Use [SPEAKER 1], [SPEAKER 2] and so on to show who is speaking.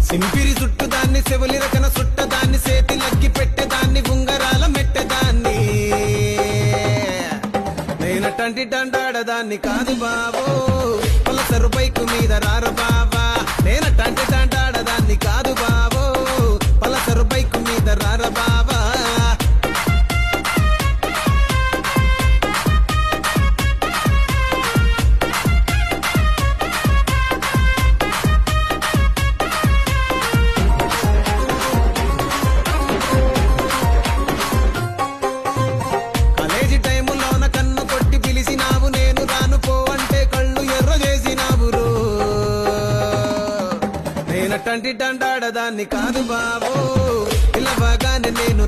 [SPEAKER 1] సింపిరి చుట్టుదాన్ని సెవులి రకన సుట్టదాన్ని సేతి లగ్గి పెట్టేదాన్ని ఉంగరాల మెట్టేదాన్ని నేనటంటి డండాడదాన్ని కాదు బాబో పలసరు బైకు మీద రార బాబా నేనటంటి డండాడదాన్ని కాదు బాబో పలసరు బైకు మీద రార బాబా నేనటంటి డండాడదాన్ని కాదు బాబో ఇలా బాగానే నేను